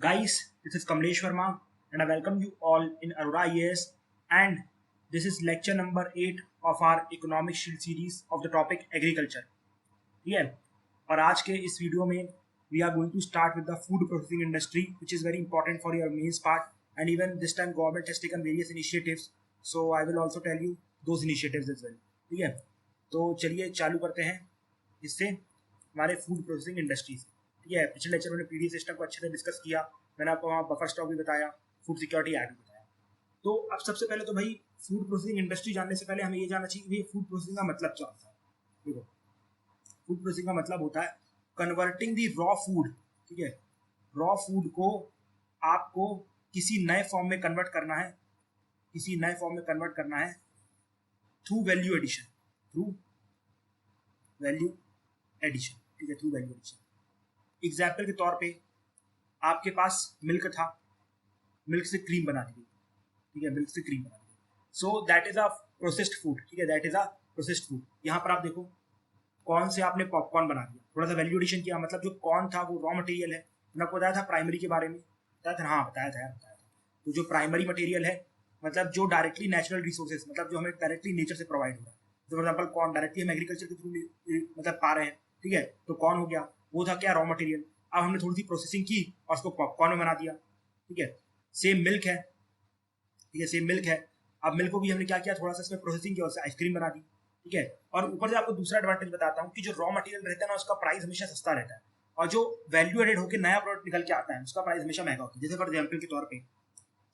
Guys, this is Kamlesh Verma and I welcome you all in Aurora IAS, and this is lecture number 8 of our economic shield series of the topic agriculture. ठीक है, और आज के इस video में we are going to start with the food processing industry, which is very important for your mains part, and even this time government has taken various initiatives, so I will also tell you those initiatives as well. ठीक है, तो चलिए चालू करते हैं इससे हमारे food processing industry से। ठीक है, पिछले लेक्चर में पीडी सिस्टम को अच्छे से डिस्कस किया, मैंने आपको वहाँ बफर स्टॉक भी बताया, फूड सिक्योरिटी एक्ट भी बताया। तो अब सबसे पहले तो भाई फूड प्रोसेसिंग इंडस्ट्री जानने से पहले हमें ये जानना चाहिए कि फूड प्रोसेसिंग का मतलब क्या होता है। देखो, फूड प्रोसेसिंग का मतलब होता है कन्वर्टिंग दी रॉ फूड। ठीक है, रॉ फूड को आपको किसी नए फॉर्म में कन्वर्ट करना है, किसी नए फॉर्म में कन्वर्ट करना है through value addition, through value addition. ठीक है, थ्रू वैल्यू एडिशन। एग्जाम्पल के तौर पे आपके पास मिल्क था, मिल्क से क्रीम बना दी गई। ठीक है, मिल्क से क्रीम बना दी गई, so that is a processed food. ठीक है, that is a processed food. यहाँ पर आप देखो, कॉर्न से आपने पॉपकॉर्न बना दिया, थोड़ा सा वैल्यू एडिशन किया, मतलब जो कॉर्न था वो रॉ मटेरियल है। मैंने आपको बताया था प्राइमरी के बारे में, बताया था, हाँ बताया था यार, बताया था। तो जो प्राइमरी मटेरियल है, मतलब जो डायरेक्टली नेचुरल रिसोर्सेज, मतलब जो हमें डायरेक्टली नेचर से प्रोवाइड हो रहा है। फॉर एग्जाम्पल कॉर्न डायरेक्टली हम एग्रीकल्चर के थ्रू मतलब पा रहे हैं। ठीक है, तो कॉर्न हो गया, वो था क्या, रॉ मटेरियल। अब हमने थोड़ी सी प्रोसेसिंग की और उसको पॉपकॉर्न में बना दिया। ठीक है, सेम मिल्क है। ठीक है, सेम मिल्क है, अब मिल्क को भी हमने क्या किया, थोड़ा सा इसमें प्रोसेसिंग किया, उससे आइसक्रीम बना दी। ठीक है, और ऊपर से आपको दूसरा एडवांटेज बताता हूँ कि जो रॉ मटेरियल रहता है ना, उसका प्राइस हमेशा सस्ता रहता है, और जो वैल्यू एडेड होकर नया प्रोडक्ट निकल के आता है उसका प्राइस हमेशा महंगा होता है। जैसे फॉर एग्जाम्पल के तौर पे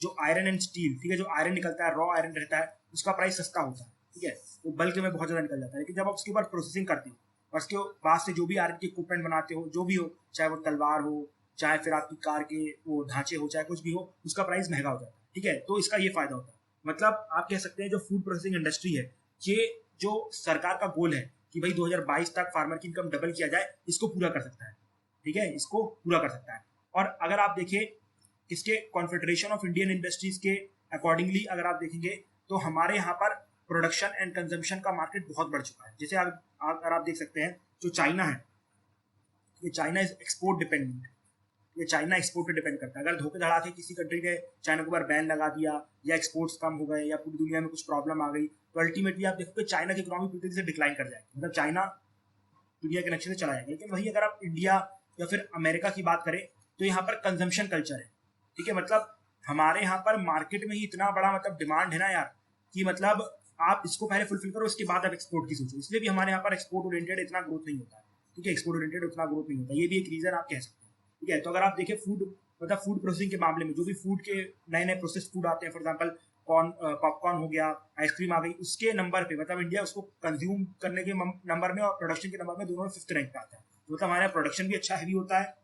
जो आयरन एंड स्टील, ठीक है, जो आयरन निकलता है, रॉ आयरन रहता है, उसका प्राइस सस्ता होता है। ठीक है, वो बल्क में बहुत ज्यादा निकल जाता है, लेकिन जब आप उसके बाद प्रोसेसिंग करते हो और उसके बाद से जो भी आयरन के इक्विपमेंट बनाते हो, जो भी हो, चाहे वो तलवार हो, चाहे फिर आपकी कार के वो ढांचे हो, चाहे कुछ भी हो, उसका प्राइस महंगा हो जाता है। ठीक है, तो इसका ये फायदा होता है। मतलब आप कह सकते हैं जो फूड प्रोसेसिंग इंडस्ट्री है, ये जो सरकार का गोल है कि भाई 2022 तक फार्मर की इनकम डबल किया जाए, इसको पूरा कर सकता है। ठीक है, इसको पूरा कर सकता है। और अगर आप देखिए इसके कॉन्फेडरेशन ऑफ इंडियन इंडस्ट्रीज के अकॉर्डिंगली अगर आप देखेंगे, तो हमारे यहाँ पर प्रोडक्शन एंड कंजम्पशन का मार्केट बहुत बढ़ चुका है। जैसे अगर आप देख सकते हैं, जो चाइना है, ये चाइना इज एक्सपोर्ट डिपेंडेंट। ये चाइना एक्सपोर्ट पे डिपेंड करता है। अगर धोखे धड़ा के किसी कंट्री ने चाइना के ऊपर बैन लगा दिया, या एक्सपोर्ट्स कम हो गए, या पूरी दुनिया में कुछ प्रॉब्लम आ गई, तो अल्टीमेटली आप देखोगे चाइना की इकोनॉमी पूरी तरीके से डिक्लाइन कर जाएगी, मतलब चाइना दुनिया के नक्शे से चला जाएगा। लेकिन वही अगर आप इंडिया या फिर अमेरिका की बात करें, तो यहाँ पर कंजम्पशन कल्चर है। ठीक है, मतलब हमारे यहाँ पर मार्केट में ही इतना बड़ा मतलब डिमांड है ना यार, कि मतलब आप इसको पहले फुलफिल करो, उसके बाद आप एक्सपोर्ट की सोचो। इसलिए भी हमारे यहाँ पर एक्सपोर्ट ओरिएंटेड इतना ग्रोथ नहीं होता है। ठीक है, एक्सपोर्ट ओरिएंटेड उतना ग्रोथ नहीं होता, ये भी एक रीजन आप कह सकते हैं। ठीक है, तो अगर आप देखें फूड, मतलब फूड प्रोसेसिंग के मामले में जो भी फूड के नए नए प्रोसेस फूड आते हैं, फॉर एग्जाम्पल कॉर्न, पॉपकॉर्न हो गया, आइसक्रीम आ गई, उसके नंबर पे मतलब इंडिया उसको कंज्यूम करने के नंबर में और प्रोडक्शन के नंबर में दोनों में 5th रैंक पे आता है। तो मतलब हमारा प्रोडक्शन भी अच्छा हैवी होता है,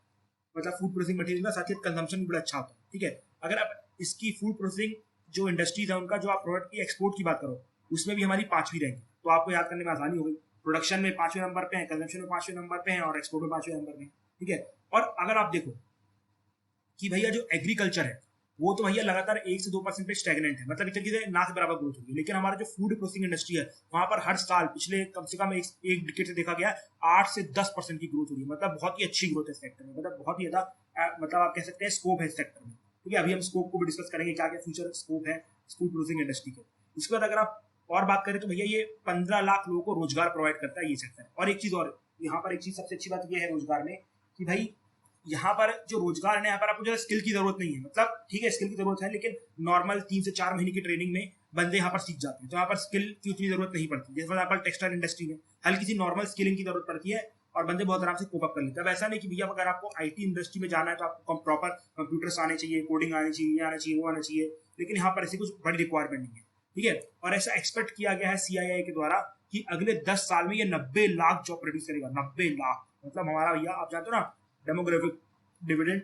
मतलब फूड प्रोसेसिंग मटेरियल का, साथ ही कंजम्पशन भी बड़ा अच्छा होता है। ठीक है, अगर आप इसकी फूड प्रोसेसिंग जो इंडस्ट्रीज है उनका जो आप प्रोडक्ट की एक्सपोर्ट की बात करो, उसमें भी हमारी 5वीं रैंक है। तो आपको याद करने में आसानी हो गई, प्रोडक्शन में 5वें नंबर पे है, कंजम्पशन में 5वें नंबर पे है, और एक्सपोर्ट में 5वें नंबर पे है। ठीक है, और अगर आप देखो कि भैया जो एग्रीकल्चर है, वो तो भैया लगातार 1 से 2% पे स्टेगनेंट है, मतलब एक तरीके से ना के बराबर ग्रोथ होगी। लेकिन हमारा जो फूड प्रोसेसिंग इंडस्ट्री है, वहां पर हर साल पिछले कम से कम एक डिकेड से देखा गया 8 से 10% की ग्रोथ हो रही है। मतलब बहुत ही अच्छी ग्रोथ है सेक्टर में, मतलब बहुत ही ज्यादा मतलब आप कह सकते हैं स्कोप है सेक्टर में। ठीक है, अभी हम स्कोप को भी डिस्कस करेंगे, क्या क्या फ्यूचर स्कोप है फूड प्रोसेसिंग इंडस्ट्री के। उसके बाद अगर आप और बात करें तो भैया ये 15 लाख लोगों को रोजगार प्रोवाइड करता है ये सेक्टर। और एक चीज और, यहाँ पर एक चीज सबसे अच्छी बात यह है रोजगार में, कि भाई यहाँ पर जो रोजगार है, यहाँ पर आपको जो स्किल की जरूरत नहीं है। मतलब ठीक है, स्किल की जरूरत है, लेकिन नॉर्मल 3 से 4 महीने की ट्रेनिंग में बंदे यहाँ पर सीख जाते हैं, तो यहाँ पर स्किल की उतनी जरूरत नहीं पड़ती। जैसे फॉर टेक्सटाइल इंडस्ट्री में हल्की सी नॉर्मल स्किलिंग की जरूरत पड़ती है, और बंदे बहुत आराम से कोप अप कर लेते हैं। अब ऐसा नहीं कि भैया अगर आपको आईटी इंडस्ट्री में जाना है तो आपको प्रॉपर कंप्यूटर्स आने चाहिए, कोडिंग आनी चाहिए, ये आना चाहिए, वो आना चाहिए, लेकिन यहाँ पर ऐसी कुछ बड़ी रिक्वायरमेंट नहीं है। ठीक है, और ऐसा एक्सपेक्ट किया गया है सीआईआई के द्वारा कि अगले 10 साल में ये 90 लाख जॉब प्रोड्यूस करेगा। 90 लाख, मतलब हमारा भैया आप जानते हो ना, डेमोग्राफिक डिविडेंड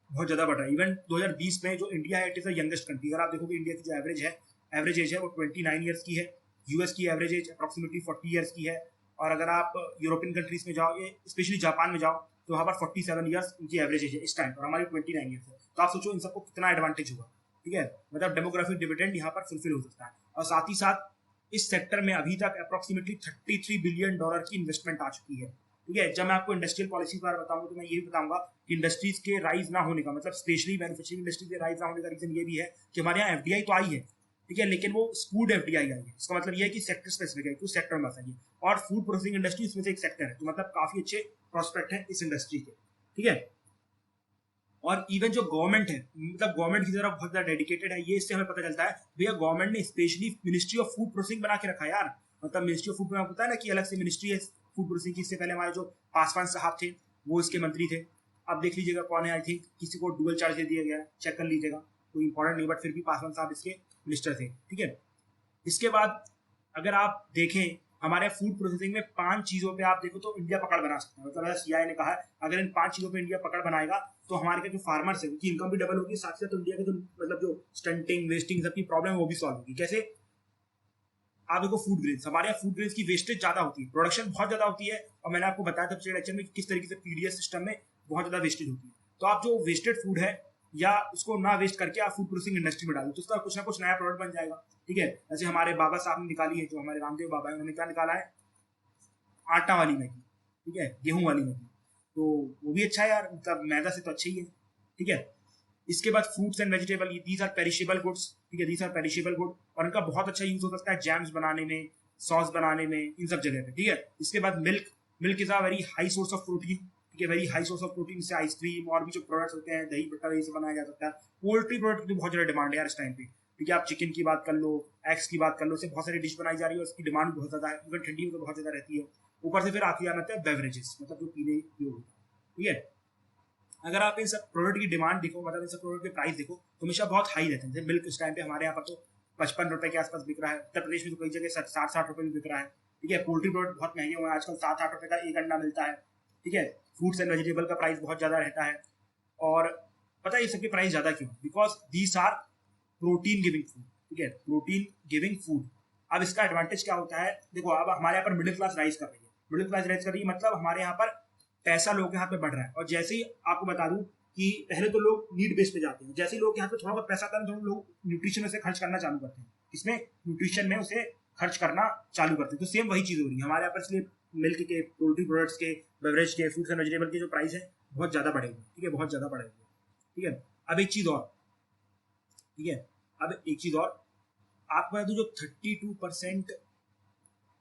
बहुत ज्यादा बढ़ रहा है। इवन 2020 में जो इंडिया है, it is the youngest country. अगर आप देखोगे इंडिया की जो एवरेज एज है वो 29 ईयर्स की है। यूएस की एवरेज एज अप्रोक्सीमेटली 40 ईयर्स की है। और अगर आप यूरोपियन कंट्रीज में जाओ, स्पेशली जापान में जाओ, तो वहाँ पर 47 ईयर्स उनकी एवरेज एज है इस टाइम पर, हमारी 29 ईयर्स है। तो आप सोचो इन सबको कितना एडवांटेज होगा। ठीक है, मतलब डेमोग्राफिक डिविडेंड यहाँ पर फुलफिल हो सकता है। और साथ ही साथ इस सेक्टर में अभी तक अप्रोक्सीमेटली $33 बिलियन की इन्वेस्टमेंट आ चुकी है। ठीक है। जब मैं आपको इंडस्ट्रियल पॉलिसी के बारे में बताऊंगा तो मैं ये भी बताऊंगा कि इंडस्ट्रीज के राइज ना होने का मतलब स्पेशली मैन्युफैक्चरिंग इंडस्ट्रीज के राइज ना होने का रीजन ये भी है कि हमारे यहाँ एफडीआई तो आई है, ठीक है, लेकिन वो स्कूड एफडीआई आई है। इसका मतलब ये है कि सेक्टर स्पेसिफिक है, कुछ सेक्टर में है और फूड प्रोसेसिंग इंडस्ट्री इसमें से एक सेक्टर है, तो मतलब काफी अच्छे प्रोस्पेक्ट है इस इंडस्ट्री के, ठीक है। और इवन जो गवर्नमेंट है मतलब गवर्नमेंट की तरफ बहुत ज्यादा डेडिकेटेड है, ये इससे हमें पता चलता है भैया गवर्नमेंट ने specially ministry of food processing बना के रखा है यार। मतलब मिनिस्ट्री ऑफ फूड में पता है ना कि अलग से मिनिस्ट्री है फूड प्रोसेसिंग की। इससे पहले हमारे जो पासवान साहब थे वो इसके मंत्री थे, अब देख लीजिएगा कौन है, आई थिंक किसी को डुअल चार्ज दे दिया गया, चेक कर लीजिएगा, कोई इंपॉर्टेंट नहीं, बट फिर भी पासवान साहब इसके मिनिस्टर थे, ठीक है। इसके बाद अगर आप देखें हमारे फूड प्रोसेसिंग में 5 चीजों पे आप देखो तो इंडिया पकड़ बना सकता है। मतलब सीआई ने कहा है अगर इन 5 चीजों पे इंडिया पकड़ बनाएगा तो हमारे के जो फार्मर्स है उनकी इनकम भी डबल होगी, साथ साथ इंडिया के जो मतलब जो स्टंटिंग वेस्टिंग सबकी प्रॉब्लम है वो भी सॉल्व होगी। कैसे? आप देखो फूड ग्रेन्स, हमारे यहाँ फूड ग्रेन्स की वेस्टेज ज्यादा होती है, प्रोडक्शन बहुत ज्यादा होती है, और मैंने आपको बताया था पिछले लेक्चर में कि किस तरीके से पीडीएस सिस्टम में बहुत ज्यादा वेस्टेज होती है। तो आप जो वेस्टेड फूड है या उसको ना वेस्ट करके आप फूड प्रोसेसिंग इंडस्ट्री में डालो तो उसका कुछ ना कुछ नया प्रोडक्ट बन जाएगा, ठीक है। जैसे हमारे बाबा साहब ने निकाली है, जो हमारे रामदेव बाबा है, उन्होंने क्या निकाला है, आटा वाली मैगी, ठीक है, गेहूं वाली मैगी, तो वो भी अच्छा है यार, मतलब मैदा से तो अच्छा ही है, ठीक है। इसके बाद fruits and vegetable, these are perishable goods, ठीक है, दीज आर पेरिशेबल गुड, और इनका बहुत अच्छा यूज हो सकता है जैम्स बनाने में, सॉस बनाने में, इन सब जगह पे, ठीक है। इसके बाद milk, milk is a very high source of protein, ठीक है, very high source of protein से आइसक्रीम और भी जो प्रोडक्ट्स होते हैं दही बट्टा यही से बनाया जा सकता है। पोल्ट्री प्रोडक्ट की बहुत ज्यादा डिमांड है यार इस टाइम पे, ठीक है। आप चिकन की बात कर लो, एग्स की बात कर लो, इससे बहुत सारी डिश बनाई जा रही है और उसकी डिमांड बहुत ज्यादा है, इवन ठंडी में तो बहुत ज्यादा रहती है। ऊपर से फिर आखिरी आना है बेवरेजेस, मतलब जो पीने योग्य होता है, ठीक है। अगर आप इन सब प्रोडक्ट की डिमांड देखो, मतलब इन सब प्रोडक्ट के प्राइस देखो तो हमेशा बहुत हाई रहते हैं। जैसे मिल्क इस टाइम पे हमारे यहाँ पर तो 55 रुपए के आसपास बिक रहा है, उत्तर प्रदेश में तो कई जगह 60-60 रुपए में बिक रहा है, ठीक है। पोल्ट्री प्रोडक्ट बहुत महंगे हुए हैं आजकल, 7-8 रुपए का एक अंडा मिलता है, ठीक है। फ्रूट्स एंड वेजिटेबल का प्राइस बहुत ज्यादा रहता है, और पता है ये सबके प्राइस ज्यादा क्यों? Because these are protein giving food, ठीक है, प्रोटीन गिविंग फूड। अब इसका एडवांटेज क्या होता है, देखो अब हमारे यहाँ पर मिडिल क्लास राइज कर रही है, मिडिल क्लास राइज कर रही है, मतलब हमारे यहाँ पर पैसा लोगों के हाथ में बढ़ रहा है। और जैसे ही आपको बता दूं कि पहले तो लोग नीड बेस पे जाते हैं, जैसे ही लोग के हाथ में थोड़ा बहुत पैसा आता है तो लोग न्यूट्रिशन में से खर्च करना चालू करते हैं, इसमें न्यूट्रिशन में उसे खर्च करना चालू करते हैं। तो सेम वही चीज हो रही है हमारे यहाँ पर, इसलिए मिल्क के, पोल्ट्री प्रोडक्ट्स के, बेवरेज के, फ्रूट्स एंड वेजिटेबल के जो प्राइस है बहुत ज्यादा बढ़े हुए, ठीक है, बहुत ज्यादा बढ़े हुए, ठीक है। अब एक चीज और, ठीक है, अब एक चीज और आपको बता दूं, जो 32%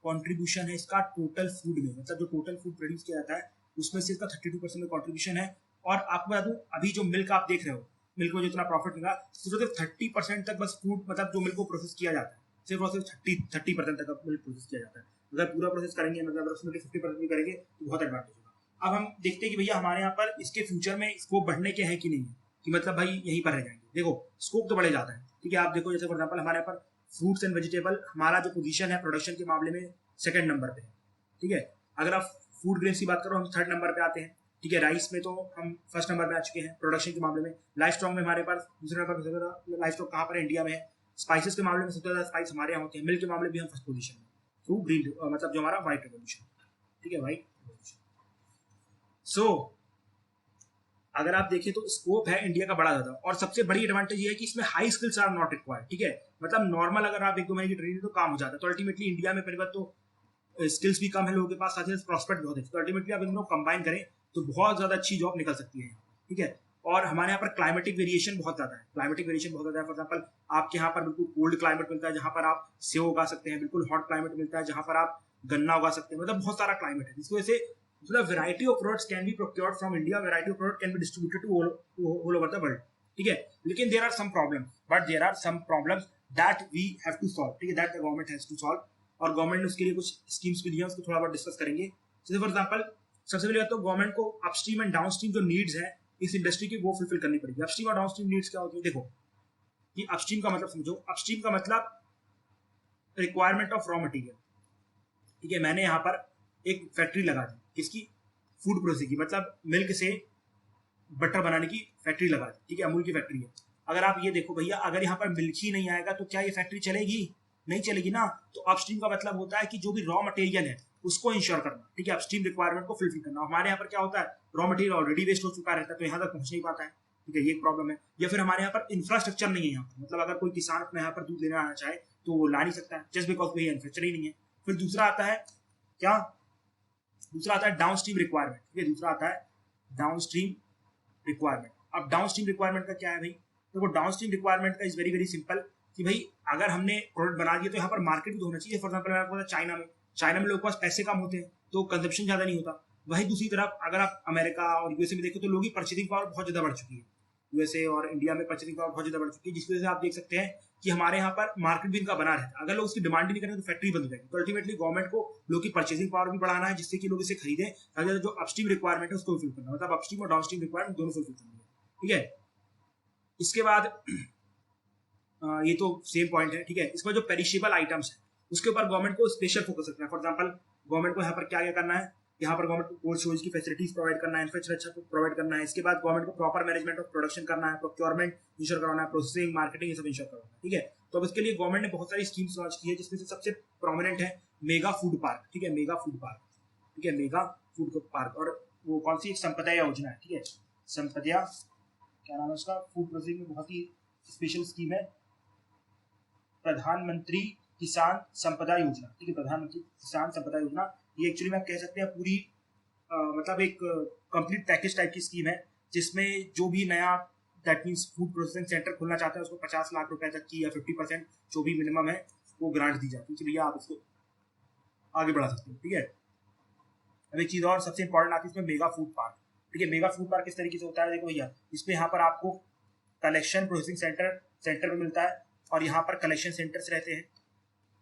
कॉन्ट्रीब्यूशन है इसका टोटल फूड में, मतलब जो टोटल फूड प्रोड्यूस किया जाता है उसमें से इसका 32% में कॉन्ट्रीब्यूशन है। और आपको बता दूं अभी जो मिल्क आप देख रहे हो, मिल्क में जितना प्रॉफिट मिला सिर्फ 30% तक बस फूड, मतलब जो मिल्क को प्रोसेस किया जाता है सिर्फ और सिर्फ 30% तक मिल्क प्रोसेस किया जाता है। अगर पूरा प्रोसेस करेंगे, मतलब उसमें 50% भी करेंगे तो बहुत एडवांटेज होगा। अब हम देखते हैं कि भैया हमारे यहाँ पर इसके फ्यूचर में स्कोप बढ़ने के है कि नहीं है, कि मतलब भाई यहीं पर रह जाएंगे। देखो स्कोप तो बढ़े जाता है, ठीक है। आप देखो जैसे फॉर एग्जाम्पल हमारे यहाँ पर फ्रूट्स एंड वेजिटेबल, हमारा जो पोजीशन है प्रोडक्शन के मामले में सेकंड नंबर पे है, ठीक है। अगर आप फूड ग्रेन्स की बात करो हम थर्ड नंबर पे आते हैं, ठीक है। राइस में तो हम फर्स्ट नंबर पे आ चुके हैं प्रोडक्शन के मामले में। लाइफ स्टॉक में हमारे पास दूसरे नंबर पर, लाइफ स्टॉक कहाँ पर है, इंडिया में है। स्पाइसेस के मामले में सबसे ज्यादा स्पाइस हमारे यहाँ होते हैं। मिल्क के मामले में भी हम फर्स्ट पोजीशन में, थ्रू ग्रीन मतलब जो हमारा व्हाइट रेवोल्यूशन, ठीक है, व्हाइट रेवोल्यूशन। सो अगर आप देखें तो स्कोप है इंडिया का बड़ा ज्यादा, और सबसे बड़ी एडवांटेज ये है कि इसमें high skills are not required, ठीक है। मतलब नॉर्मल अगर आप 1-2 महीने की ट्रेनिंग तो काम हो जाता है। तो अल्टीमेटली इंडिया में पहली बात तो स्किल्स भी कम है लोगों के पास, साथ ही प्रॉस्पेक्ट बहुत है, तो अल्टीमेटली आप इन दोनों कंबाइन करें तो बहुत ज्यादा अच्छी जॉब निकल सकती है, ठीक है। और हमारे यहाँ पर क्लाइमेटिक वेरिएशन बहुत ज्यादा है, क्लाइमेटिक वेरिएशन बहुत ज्यादा है। फॉर एग्जाम्पल आपके यहाँ पर बिल्कुल कोल्ड क्लाइमेट मिलता है जहाँ पर आप सेव उगा सकते हैं, बिल्कुल हॉट क्लाइमेट मिलता है जहाँ पर आप गन्ना उगा सकते हैं, मतलब बहुत सारा क्लाइमेट है, जिसकी वजह से मतलब variety of products can be procured from India, variety of product can be distributed to all over the world, ठीक है। लेकिन there are some problems, but there are some problems that we have to solve, ठीक है, that the government has to solve. और government ने उसके लिए कुछ स्कीम्स भी दी हैं, उसको थोड़ा बहुत डिस्कस करेंगे। जैसे फॉर एग्जांपल सबसे पहले तो गवर्नमेंट को अपस्ट्रीम एंड डाउनस्ट्रीम जो नीड्स है इस इंडस्ट्री की वो फुलफिल करनी पड़ेगी। अपस्ट्रीम और डाउनस्ट्रीम नीड्स क्या होती है, देखो कि अपस्ट्रीम का मतलब समझो, अपस्ट्रीम का मतलब रिक्वायरमेंट ऑफ रॉ मटेरियल, ठीक है। मैंने यहाँ पर एक फैक्ट्री लगा दी, किसकी, फूड प्रोसेसिंग की, मतलब मिल्क से बटर बनाने की फैक्ट्री लगा दी, ठीक है, अमूल की फैक्ट्री है। अगर आप ये देखो भैया, अगर यहाँ पर मिल्क ही नहीं आएगा तो क्या ये फैक्ट्री चलेगी? नहीं चलेगी ना। तो अपस्ट्रीम का मतलब होता है कि जो भी रॉ मटेरियल है उसको इंश्योर करना, ठीक है, अपस्ट्रीम रिक्वायरमेंट को फुलफिल करना। हमारे यहाँ पर क्या होता है, रॉ मटेरियल ऑलरेडी वेस्ट हो चुका रहता है तो यहाँ तक पहुंच नहीं पाता है, ठीक है, ये एक प्रॉब्लम है। या फिर हमारे यहाँ पर इंफ्रास्ट्रक्चर नहीं है यहाँ पर, मतलब अगर कोई किसान अपने यहाँ पर दूध लेना आना चाहे तो वो ला नहीं सकता है, जस्ट बिकॉज वही इंफ्रास्ट्रक्चर ही नहीं है। फिर दूसरा आता है क्या, दूसरा आता है डाउन स्ट्रीम रिक्वायरमेंट, ठीक है, दूसरा आता है डाउन स्ट्रीम रिक्वायरमेंट। अब डाउन स्ट्रीम रिक्वायरमेंट का क्या है भाई, तो वो डाउन स्ट्रीम रिक्वायरमेंट का इज वेरी वेरी सिंपल कि भाई अगर हमने प्रोडक्ट बना दिया तो यहाँ पर मार्केट भी तो होना चाहिए। फॉर एग्जाम्पल मैं आपको बता, चाइना में लोगों के पास पैसे कम होते हैं तो कंजप्शन ज्यादा नहीं होता। वही दूसरी तरफ अगर आप अमेरिका और यूएसए में देखो तो लोगों की परचेसिंग पावर बहुत ज्यादा बढ़ चुकी है। यूएसए और इंडिया में परचेसिंग पावर बहुत ज्यादा बढ़ चुकी है, जिसकी वजह से आप देख सकते हैं कि हमारे यहाँ पर मार्केट भी इनका बना रहता है। अगर लोग उसकी डिमांड ही नहीं करेंगे तो फैक्ट्री बंद हो जाएगी। तो अल्टीमेटली गवर्नमेंट को लोग की परचेसिंग पावर भी बढ़ाना है जिससे कि लोग इसे खरीदें, अगर जो अपस्ट्रीम रिक्वायरमेंट है उसको फुल करना, मतलब अपस्ट्रीम और डाउनस्ट्रीम रिक्वायरमेंट दोनों फुल करनी है, ठीक है। इसके बाद ये तो सेम पॉइंट है, ठीक है। इसमें जो पेरिशेबल आइटम्स है उसके ऊपर गवर्नमेंट को स्पेशल फोकस रखना है। फॉर एग्जांपल गवर्नमेंट को यहाँ पर क्या क्या करना है, यहाँ पर गवर्नमेंट को कोल्ड स्टोरेज की फैसिलिटीज प्रोवाइड करना है, इंफ्रास्ट्रक्चर प्रोवाइड करना है। इसके बाद गवर्नमेंट को प्रॉपर मैनेजमेंट ऑफ प्रोडक्शन करना है, प्रोक्योरमेंट इंश्योर करवाना है, प्रोसेसिंग मार्केटिंग ये सब इंश्योर करवाना है, ठीक है। तो अब इसके लिए गवर्नमेंट ने बहुत सारी स्कीम्स लॉन्च की है, जिसमें से सबसे प्रोमिनेंट है मेगा फूड पार्क, ठीक है, मेगा फूड पार्क, ठीक है, मेगा फूड पार्क। और वो कौन सी, एक संपदा योजना है, ठीक है, संपदा, क्या नाम है उसका, फूड प्रोसेसिंग में बहुत ही स्पेशल स्कीम है, प्रधानमंत्री किसान संपदा योजना, ठीक है, प्रधानमंत्री किसान संपदा योजना। ये एक्चुअली में आप कह सकते हैं पूरी मतलब एक कंप्लीट पैकेज टाइप की स्कीम है, जिसमें जो भी नया that means food processing centre खोलना चाहता है उसको 50 लाख रुपए तक की या 50% जो भी मिनिमम है वो ग्रांट दी जाती है कि भैया आप इसको आगे बढ़ा सकते हैं, ठीक है। अब एक चीज और सबसे इंपॉर्टेंट आती है इसमें, मेगा फूड पार्क, ठीक है। मेगा फूड पार्क किस तरीके से होता है, देखो भैया, इसमें यहाँ पर आपको कलेक्शन प्रोसेसिंग सेंटर में मिलता है और यहाँ पर कलेक्शन सेंटर्स रहते हैं,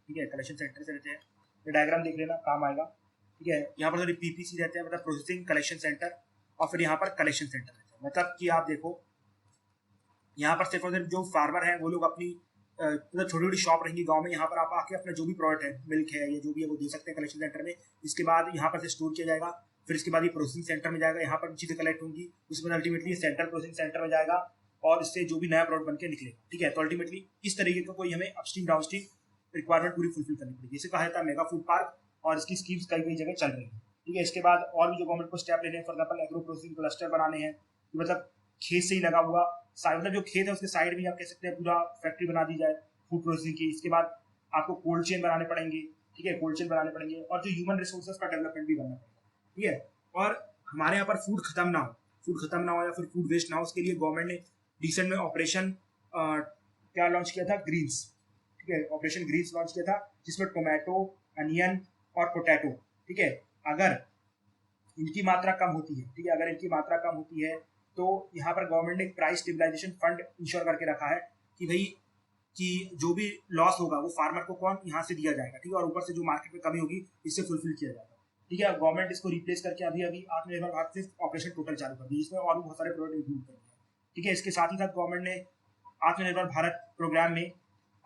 ठीक है, कलेक्शन सेंटर्स रहते हैं। ये डायग्राम देख लेना, काम आएगा, ठीक है। यहाँ पर पीपीसी रहते हैं, मतलब प्रोसेसिंग कलेक्शन सेंटर, और फिर यहाँ पर कलेक्शन सेंटर रहते हैं। मतलब कि आप देखो यहाँ पर सिर्फ और सिर्फ जो फार्मर है वो लोग अपनी मतलब छोटी छोटी शॉप रहेंगी गांव में, यहाँ पर आप आके अपना जो भी प्रोडक्ट है, मिल्क है या जो भी है वो दे सकते हैं कलेक्शन सेंटर में। इसके बाद यहाँ पर से स्टोर किया जाएगा, फिर इसके बाद ये प्रोसेसिंग सेंटर में जाएगा, यहाँ पर चीजें कलेक्ट होंगी, उसके बाद अल्टीमेटली सेंट्रल प्रोसेसिंग सेंटर में जाएगा और इससे जो भी नया प्रोडक्ट बन के निकलेगा, ठीक है। तो अल्टीमेटली इस तरीके का कोई हमें अपस्ट्रीम डाउनस्ट्रीम रिक्वायरमेंट पूरी फुलफिल करनी पड़ेगी। इसे कहा जाता है मेगा फूड पार्क और इसकी स्कीम्स कई कई जगह चल रही है, ठीक है। इसके बाद और भी जो गवर्नमेंट को स्टेप लेने हैं, for example agro processing cluster बनाने हैं, मतलब खेत से ही लगा हुआ मतलब जो खेत है उसके साइड भी आप कह सकते हैं पूरा फैक्ट्री बना दी जाए फूड प्रोसेसिंग की। इसके बाद आपको कोल्ड चेन बनाने पड़ेंगे, ठीक है, कोल्ड चेन बनाने पड़ेंगे, और जो ह्यूमन रिसोर्सेज का डेवलपमेंट भी करना पड़ेगा, ठीक है। और हमारे यहाँ पर फूड खत्म ना हो या फिर फूड वेस्ट ना हो, उसके लिए गवर्नमेंट ने रिसेंट में ऑपरेशन क्या लॉन्च किया था, ग्रीन्स, ठीक है, ऑपरेशन ग्रीन्स लॉन्च किया था, जिसमें टोमेटो, अनियन और पोटैटो, ठीक है, अगर इनकी मात्रा कम होती है, ठीक है, अगर इनकी मात्रा कम होती है तो यहाँ पर गवर्नमेंट ने एक प्राइस स्टेबलाइजेशन फंड इंश्योर करके रखा है कि भाई कि जो भी लॉस होगा वो फार्मर को कौन यहाँ से दिया जाएगा, ठीक है, और ऊपर से जो मार्केट में कमी होगी इससे फुलफिल किया जाएगा, ठीक है। गवर्नमेंट इसको रिप्लेस करके अभी अभी आत्मनिर्भर भारत से ऑपरेशन टोटल चालू कर दी, इसमें और भी बहुत सारे प्रोडक्ट इंक्लूड कर दिए, ठीक है। इसके साथ ही साथ गवर्नमेंट ने आत्मनिर्भर भारत प्रोग्राम में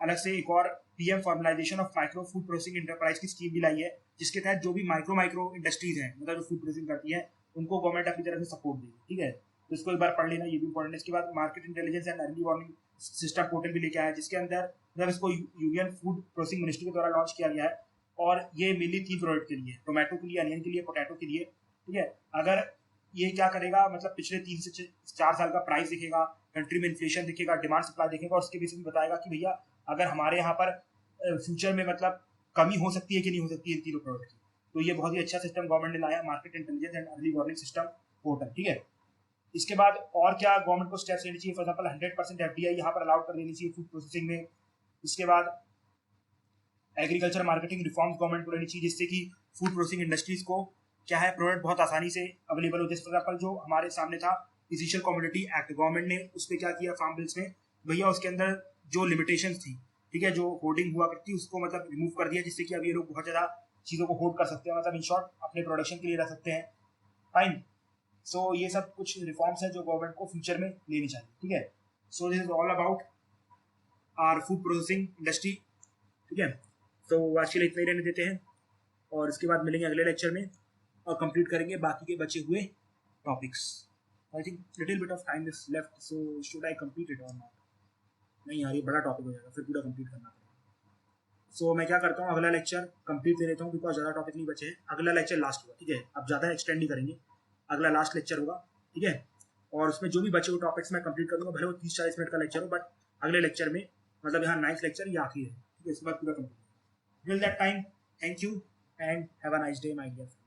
अलग से एक और PM formalisation of micro food processing enterprise की स्कीम भी लाई है, जिसके तहत जो भी माइक्रो इंडस्ट्रीज हैं, मतलब जो फूड प्रोसेसिंग करती है, उनको गवर्नमेंट अपनी तरफ से सपोर्ट देगी, ठीक है। तो इसको एक बार पढ़ लेना, ये भी इंपॉर्टेंट है। इसके बाद market intelligence and early warning system portal भी लेके आया है, जिसके अंदर मतलब इसको यूनियन फूड प्रोसेसिंग मिनिस्ट्री के द्वारा लॉन्च किया गया है, और ये मेनली 3 प्रोडक्ट के लिए, टोमेटो के लिए, अनियन के लिए, पोटैटो के लिए, ठीक है। अगर ये क्या करेगा, मतलब पिछले 3 से 4 साल का प्राइस दिखेगा, कंट्री में इन्फ्लेशन दिखेगा, डिमांड सप्लाई दिखेगा, और उसके बेसिस में बताएगा कि भैया अगर हमारे यहाँ पर फ्यूचर में मतलब कमी हो सकती है कि नहीं हो सकती है इन तीनों प्रोडक्ट की। तो ये बहुत ही अच्छा सिस्टम गवर्नमेंट ने लाया, market intelligence and early warning system portal, ठीक है। इसके बाद और क्या गवर्नमेंट को स्टेप्स लेनी चाहिए, फॉर एग्जांपल 100% एफडीआई यहाँ पर अलाउड कर देनी चाहिए फूड प्रोसेसिंग में। इसके बाद एग्रीकल्चर मार्केटिंग रिफॉर्म्स गवर्नमेंट को लेनी चाहिए, जिससे कि फूड प्रोसेसिंग इंडस्ट्रीज को क्या है, प्रोडक्ट बहुत आसानी से अवेलेबल हो। जैसे फॉर एग्जाम्पल जो हमारे सामने था इनिशियल कमोडिटी एक्ट, गवर्नमेंट ने उस पर क्या किया फार्म बिल्स में, भैया उसके अंदर जो लिमिटेशंस थी, ठीक है, जो होर्डिंग हुआ करती उसको मतलब रिमूव कर दिया, जिससे कि अब ये लोग बहुत ज़्यादा चीज़ों को होल्ड कर सकते हैं, मतलब इन शॉर्ट अपने प्रोडक्शन के लिए रख सकते हैं, फाइन। सो ये सब कुछ रिफॉर्म्स हैं जो गवर्नमेंट को फ्यूचर में लेनी चाहिए, ठीक है। So this is all about our food processing industry, ठीक है। तो आज के लिए इतना ही रहने देते हैं, और इसके बाद मिलेंगे अगले लेक्चर में और कंप्लीट करेंगे बाकी के बचे हुए topics. I think little bit of time is left, so should I complete it और नॉट। नहीं यार, ये बड़ा टॉपिक हो जाएगा, फिर पूरा कंप्लीट करना पड़ेगा। सो मैं क्या करता हूँ, अगला लेक्चर कंप्लीट दे देता हूँ, बिकॉज ज़्यादा टॉपिक नहीं बचे हैं। अगला लेक्चर लास्ट होगा, ठीक है, अब ज़्यादा एक्सटेंड नहीं करेंगे, अगला लास्ट लेक्चर होगा, ठीक है। और उसमें जो भी बचे हुए टॉपिक्स मैं कंप्लीट कर दूंगा, भले वो 30-40 मिनट का लेक्चर हो, बट अगले लेक्चर में मतलब यहाँ 9th लेक्चर ये आखिरी है, ठीक है, इसके बाद पूरा complete. Till that time, thank you and have a nice day my dear.